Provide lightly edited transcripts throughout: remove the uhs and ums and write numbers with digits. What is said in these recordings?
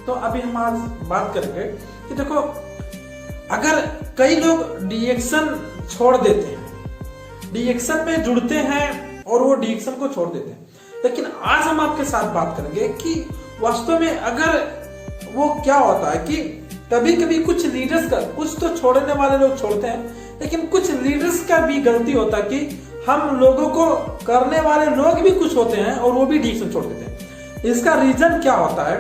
तो अभी हम आज बात करेंगे कि देखो, अगर कई लोग डीएक्शन छोड़ देते हैं, डीएक्शन में जुड़ते हैं और वो डीएक्शन को छोड़ देते हैं, लेकिन आज हम आपके साथ बात करेंगे कि वास्तव में अगर वो क्या होता है कि कभी कभी कुछ लीडर्स का, कुछ तो छोड़ने वाले लोग छोड़ते हैं, लेकिन कुछ लीडर्स का भी गलती होता है कि हम लोगों को करने वाले लोग भी कुछ होते हैं और वो भी डीएक्शन छोड़ देते हैं। इसका रीजन क्या होता है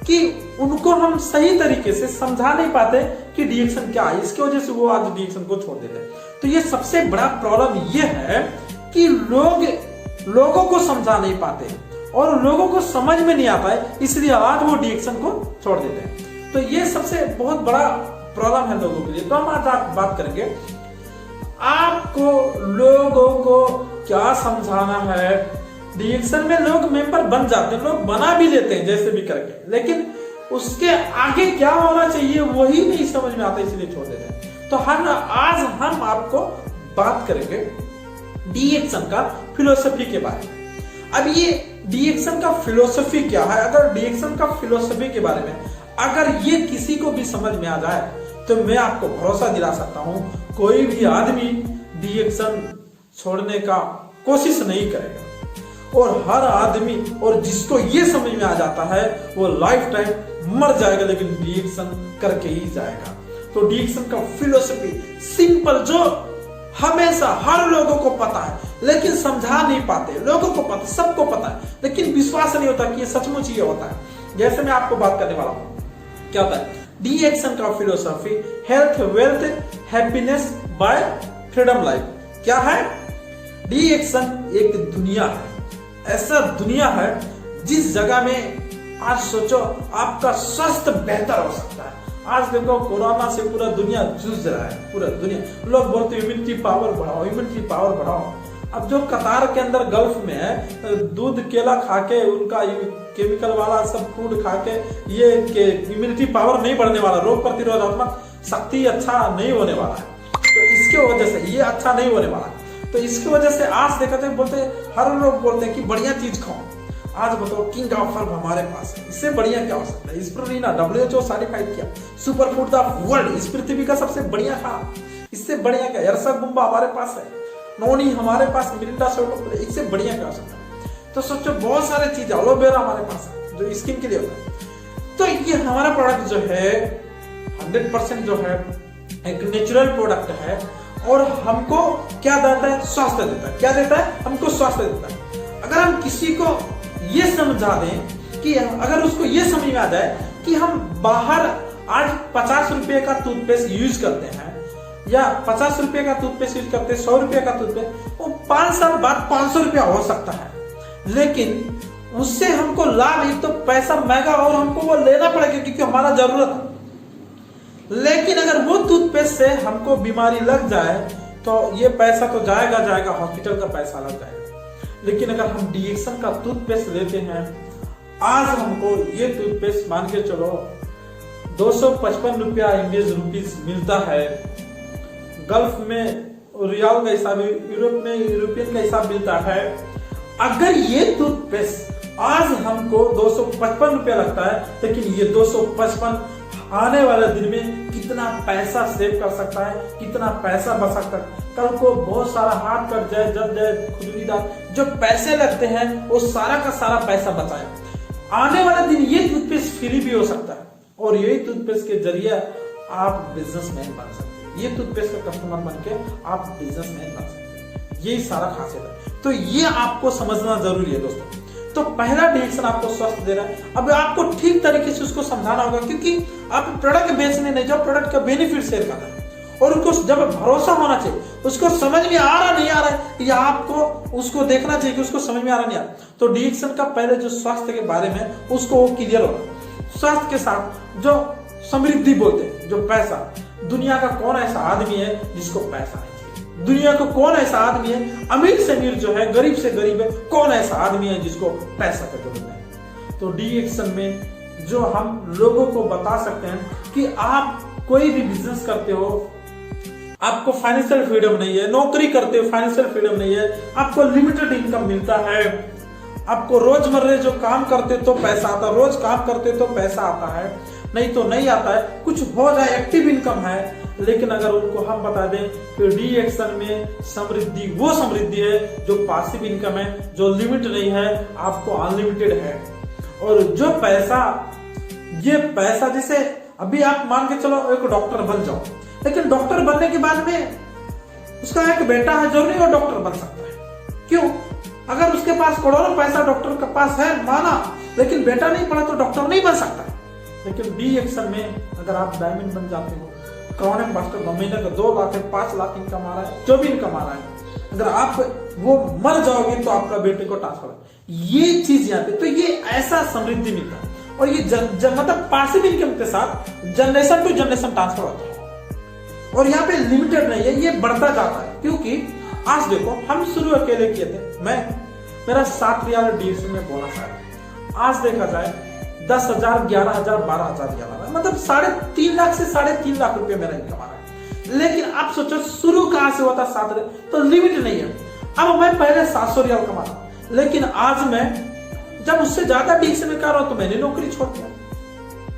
कि उनको हम सही तरीके से समझा नहीं पाते कि डीएक्शन क्या है, इसकी वजह से वो आज डीएक्शन को छोड़ देते हैं। तो ये सबसे बड़ा प्रॉब्लम ये है कि लोगों को समझा नहीं पाते और लोगों को समझ में नहीं आता है, इसलिए आज वो डीएक्शन को छोड़ देते हैं। तो ये सबसे बहुत बड़ा प्रॉब्लम है लोगों के लिए। तो हम आज बात करेंगे आपको लोगों को क्या समझाना है। डीएक्शन में लोग मेंबर बन जाते हैं, लोग बना भी लेते हैं जैसे भी करके, लेकिन उसके आगे क्या होना चाहिए वही नहीं समझ में आता, इसलिए छोड़ देते हैं। तो आज हम आपको बात करेंगे डीएक्शन का फिलोसफी के बारे में। अब ये डीएक्शन का फिलोसफी क्या है, अगर डीएक्शन का फिलोसफी के बारे में अगर ये किसी को भी समझ में आ जाए तो मैं आपको भरोसा दिला सकता हूं, कोई भी आदमी डीएक्शन छोड़ने का कोशिश नहीं करेगा। और हर आदमी, और जिसको ये समझ में आ जाता है, वो लाइफ टाइम मर जाएगा लेकिन डीएक्शन करके ही जाएगा। तो डीएक्शन का फिलोसफी सिंपल, जो हमेशा हर लोगों को पता है लेकिन समझा नहीं पाते, लोगों को पता, सबको पता है, लेकिन विश्वास नहीं होता कि ये सचमुच ये होता है। जैसे मैं आपको बात करने वाला हूं, क्या होता है डीएक्शन का philosophy, health, wealth, happiness bye freedom life. क्या है? डीएक्शन एक दुनिया है, ऐसा दुनिया है जिस जगह में आज सोचो आपका स्वास्थ्य बेहतर हो सकता है। आज देखो कोरोना से पूरा दुनिया जूझ रहा है, पूरा दुनिया। लोग बोलते हैं इम्यूनिटी पावर बढ़ाओ, इम्यूनिटी पावर बढ़ाओ। अब जो कतार के अंदर गल्फ में है, दूध केला खा के, उनका केमिकल वाला सब फूड खा के, ये इम्यूनिटी पावर नहीं बढ़ने वाला, रोग प्रतिरोधात्मक शक्ति अच्छा नहीं होने वाला है। तो इसके वजह से ये अच्छा नहीं होने वाला। तो इसकी वजह से आज देखते हैं, बोलते हर लोग बोलते हैं कि बढ़िया चीज खाओ। आज बताओ किंग ऑफ हर्ब हमारे पास है, इससे बढ़िया क्या हो सकता है? स्पिरुलिना WHO सर्टिफाइड किया सुपर फूड ऑफ वर्ल्ड, इस पृथ्वी का सबसे बढ़िया खाना, इससे बढ़िया क्या? एरसागुम्बा हमारे पास है, नोनी हमारे पास, मिरिंडा सोडा, इससे बढ़िया क्या हो सकता है? तो सोचो बहुत सारे चीजें, एलोवेरा हमारे पास है जो स्किन के लिए होता है। तो ये हमारा प्रोडक्ट जो है 100% जो है एक नेचुरल प्रोडक्ट है और हमको क्या देता है? स्वास्थ्य देता है। क्या देता है? हमको स्वास्थ्य देता है। अगर हम किसी को ये समझा दें कि अगर उसको ये समझ में आ जाए कि हम बाहर आज 50 रुपए का टूथपेस्ट यूज करते हैं या 50 रुपए का टूथपेस्ट यूज करते हैं, 100 रुपए का टूथपेस्ट, वो 5 साल बाद 500 रुपया हो सकता है, लेकिन उससे हमको लाभ, एक तो पैसा महंगा और हमको वो लेना पड़ेगा क्योंकि हमारा जरूरत है। लेकिन अगर वो टूथपेस्ट से हमको बीमारी लग जाए तो ये पैसा तो जाएगा, हॉस्पिटल का पैसा लग जाएगा। लेकिन अगर हम डीएक्शन का टूथपेस्ट लेते हैं, आज हमको ये टूथपेस्ट मान के चलो 255 रुपया इंडियन रुपीज मिलता है। गल्फ में रियाल का हिसाब, यूरोप में यूरोपियन का हिसाब मिलता है। अगर ये टूथपेस्ट आज हमको 255 रुपया लगता है, लेकिन ये 255 आने वाले दिन में कितना पैसा सेव कर सकता है, कितना पैसा बच सकता है। कल को बहुत सारा हाथ कट जाए, जब जाए, खुजलीदार जो पैसे लगते हैं वो सारा का सारा पैसा बचाए। आने वाले दिन ये टूथपेस्ट फ्री भी हो सकता है और यही टूथपेस्ट के जरिए आप बिजनेसमैन बन सकते हैं। ये टूथपेस्ट का कस्टमर बन के आप बिजनेसमैन बन सकते हैं। यही सारा खासियत है। तो ये आपको समझना जरूरी है दोस्तों। तो पहला डीएक्शन आपको स्वस्थ दे रहा है। अब आपको ठीक तरीके से उसको समझाना होगा, क्योंकि आप प्रोडक्ट बेचने नहीं जाओ, प्रोडक्ट का बेनिफिट शेयर करना है और उसको जब भरोसा होना चाहिए, उसको समझ में आ रहा नहीं आ रहा है, या आपको उसको देखना चाहिए कि उसको समझ में आ रहा नहीं आ रहा। तो डीएक्शन का पहले जो स्वास्थ्य के बारे में उसको वो क्लियर होगा। स्वास्थ्य के साथ जो समृद्धि बोलते हैं, जो पैसा, दुनिया का कौन ऐसा आदमी है जिसको पैसा नहीं चाहिए? दुनिया को कौन ऐसा आदमी है, अमीर से अमीर जो है, गरीब से गरीब है, कौन ऐसा आदमी है जिसको पैसा की जरूरत नहीं? तो डीएक्शन में जो हम लोगों को बता सकते हैं कि आप कोई भी बिजनेस करते हो, आपको फाइनेंशियल फ्रीडम नहीं है, नौकरी करते हो फाइनेंशियल फ्रीडम नहीं है, आपको लिमिटेड इनकम मिलता है, आपको रोजमर्रे जो काम करते तो पैसा आता, रोज काम करते तो पैसा आता है, नहीं तो नहीं आता है। कुछ हो जाए, एक्टिव इनकम है, लेकिन अगर उनको हम बता दें कि डी एक्शन में समृद्धि वो समृद्धि है जो पासिव इनकम है, जो लिमिट नहीं है, आपको अनलिमिटेड है। और जो पैसा, ये पैसा जैसे अभी आप मान के चलो एक डॉक्टर बन जाओ, लेकिन डॉक्टर बनने के बाद में उसका एक बेटा है, जो नहीं वो डॉक्टर बन सकता है। क्यों? अगर उसके पास करोड़ों पैसा डॉक्टर के पास है माना, लेकिन बेटा नहीं पढ़ा तो डॉक्टर नहीं बन सकता। लेकिन डी एक्शन में अगर आप डायमंड बन जाते हो, करोड़ों मास्टर महीने का 2 लाख 5 लाख इनकम आ रहा है, जो भी इनकम आ रहा है, अगर आप वो मर जाओगे तो आपका बेटे को ट्रांसफर, ये चीज यहाँ पे, तो ये ऐसा समृद्धि मिलता है। और ये मतलब पासिव इनकम के साथ जनरेशन टू जनरेशन ट्रांसफर होता है। और यहाँ पे लिमिटेड नहीं है, ये बढ़ता जाता है। क्योंकि आज देखो, हम शुरू अकेले किए थे, मेरा 7 रियाल डीएक्शन में बोनस आया। आज देखा जाए 10,000, 11,000, 12,000 रियाल, मतलब 3.5 लाख से 3.5 लाख रुपए मेरा इनकम आ रहा है। लेकिन आप सोचो शुरू कहां से हुआ था 7 रियाल, तो लिमिट नहीं है। अब मैं पहले 700 रियाल कमा रहा, लेकिन आज मैं जब उससे ज्यादा डीएक्शन में कर रहा हूं तो मैंने नौकरी छोड़ दिया,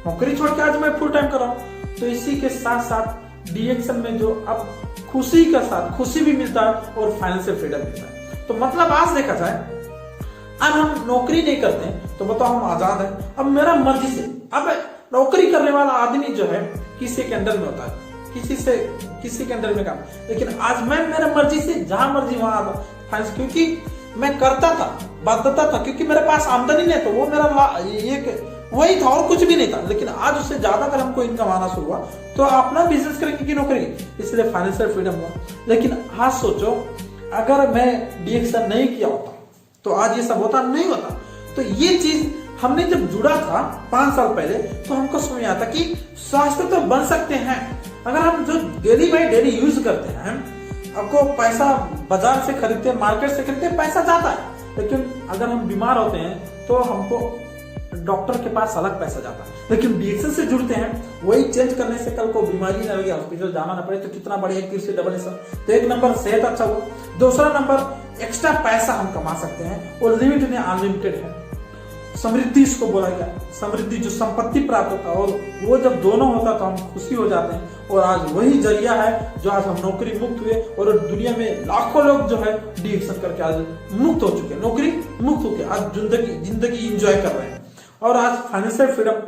नौकरी छोड़ के आज मैं फुल टाइम कर रहा हूं। तो इसी के साथ साथ डीएक्शन में जो अब खुशी के साथ खुशी भी मिलता है और फाइनेंशियल फ्रीडम मिलता है। तो मतलब आज देखा जाए, अब हम नौकरी नहीं करते तो बताओ हम आजाद हैं। अब मेरा मर्जी से, अब नौकरी करने वाला आदमी जो है किसी के अंडर में होता है, किसी के अंडर में काम, लेकिन आज मैं मेरा मर्जी से जहां मर्जी वहां आता, क्योंकि मैं करता था, बाध्यता था, क्योंकि मेरे पास आमदनी नहीं, तो वो मेरा एक वही था और कुछ भी नहीं था। लेकिन आज उससे ज्यादा अगर हमको इनकम आना शुरू हुआ तो अपना बिजनेस करेंगे कि नौकरी, इसलिए फाइनेंशियल फ्रीडम हुआ। लेकिन आज सोचो, अगर मैं डीएक्शन नहीं किया होता तो आज ये सब होता नहीं होता। तो ये चीज हमने जब जुड़ा था 5 साल पहले, तो हमको समझ आया था कि स्वास्थ्य तो बन सकते हैं अगर हम जो डेली बाई डेली यूज करते हैं। आपको पैसा बाजार से खरीदते, मार्केट से खरीदते, पैसा जाता है, लेकिन अगर हम बीमार होते हैं तो हमको डॉक्टर के पास अलग पैसा जाता है। लेकिन डीएक्शन से जुड़ते हैं, वही चेंज करने से कल को बीमारी न लगे, हॉस्पिटल जाना न पड़े, तो कितना बढ़िया, फिर से डबल। तो एक नंबर सेहत अच्छा हुआ, दूसरा नंबर एक्स्ट्रा पैसा हम कमा सकते हैं और लिमिट में अनलिमिटेड है। समृद्धि इसको बोला गया, समृद्धि जो संपत्ति प्राप्त होता है, और वो जब दोनों होता तो हम खुशी हो जाते हैं। और आज वही जरिया है जो आज हम नौकरी मुक्त हुए, और दुनिया में लाखों लोग जो है डीएक्शन करके आज मुक्त हो चुके हैं, नौकरी मुक्त होकर आज जिंदगी एंजॉय कर रहे हैं। और आज फाइनेंशियल फ्रीडम,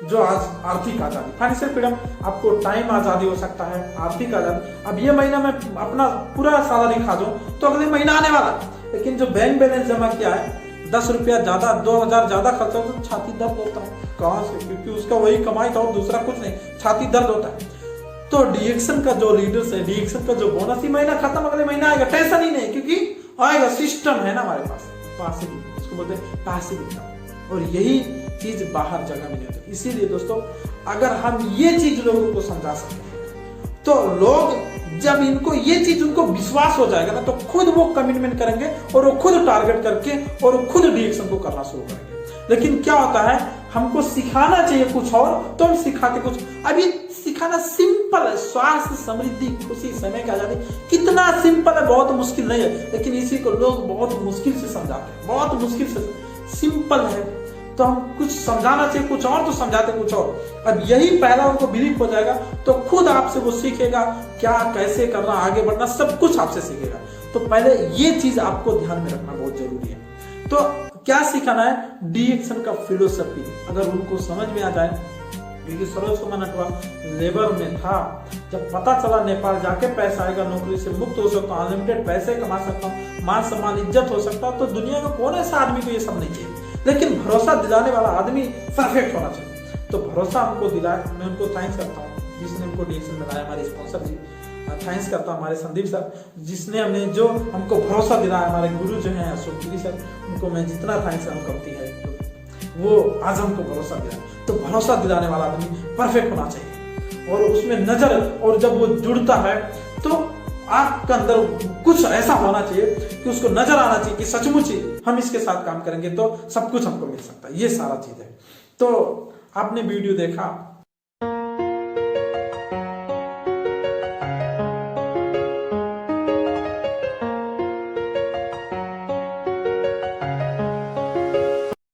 जो आज आर्थिक आजादी, फाइनेंशियल फ्रीडम, आपको टाइम आजादी हो सकता है, आर्थिक आजादी। अब ये महीना में अपना पूरा सैलरी खा जाऊं तो अगले महीना आने वाला, लेकिन जो बैंक बैलेंस जमा किया है, 10 रुपया ज्यादा, 2,000 ज्यादा खर्चा हो तो छाती दर्द होता है। कहां से? क्योंकि उसका वही कमाई था और दूसरा कुछ नहीं, छाती दर्द होता है। तो डीएक्शन का जो लीडर्स है, डीएक्शन का जो बोनस, ही महीना खत्म, अगले महीना आएगा, टेंशन ही नहीं, क्योंकि आएगा, सिस्टम है ना हमारे पास, पासिव, इसको बोलते हैं पासिव इनकम। और यही चीज बाहर जगह में नहीं होती। इसीलिए दोस्तों, अगर हम ये चीज लोगों को समझा सकें तो लोग, जब इनको ये चीज उनको विश्वास हो जाएगा ना, तो खुद वो कमिटमेंट करेंगे और वो खुद टारगेट करके और वो खुद डीएक्शन को करना शुरू करेंगे। लेकिन क्या होता है, हमको सिखाना चाहिए कुछ और, तो हम सिखाते कुछ। अब ये सिखाना सिंपल है, स्वास्थ्य, समृद्धि, खुशी, समय की आजादी, कितना सिंपल है, बहुत मुश्किल नहीं है। लेकिन इसी को लोग बहुत मुश्किल से समझाते हैं, बहुत मुश्किल से। सिंपल है तो हम कुछ समझाना चाहिए कुछ और, तो समझाते कुछ और। अब यही पहला उनको बिलीफ हो जाएगा तो खुद आपसे वो सीखेगा क्या, कैसे करना, आगे बढ़ना, सब कुछ आपसे सीखेगा। तो पहले ये चीज आपको ध्यान में रखना बहुत जरूरी है। तो क्या सिखाना है? डीएक्शन का फिलोसफी अगर उनको समझ में आ जाए, क्योंकि सरोज कुमार नटवा लेबर में था, जब पता चला नेपाल जाके पैसा आएगा, नौकरी से मुक्त हो सकता हूँ, अनलिमिटेड पैसे कमा सकता हूँ, मान सम्मान इज्जत हो सकता, तो दुनिया का कौन ऐसा आदमी को ये सब नहीं चाहिए। लेकिन भरोसा दिलाने वाला आदमी परफेक्ट होना चाहिए। तो भरोसा हमको दिलाया, मैं उनको थैंक्स करता हूँ जिसने हमको डीएक्शन बनाया, हमारे स्पॉन्सर जी, थैंक्स करता हूँ हमारे संदीप सर, जिसने हमने जो हमको भरोसा दिलाया, हमारे गुरु जो हैं अशोक गिरी सर, उनको मैं जितना थैंक्स हम करती है, वो आज हमको भरोसा दिलाया। तो भरोसा दिलाने वाला आदमी परफेक्ट होना चाहिए, और उसमें नजर, और जब वो जुड़ता है तो आपके अंदर कुछ ऐसा होना चाहिए कि उसको नजर आना चाहिए कि सचमुच ही हम इसके साथ काम करेंगे तो सब कुछ हमको मिल सकता है। ये सारा चीज है। तो आपने वीडियो देखा,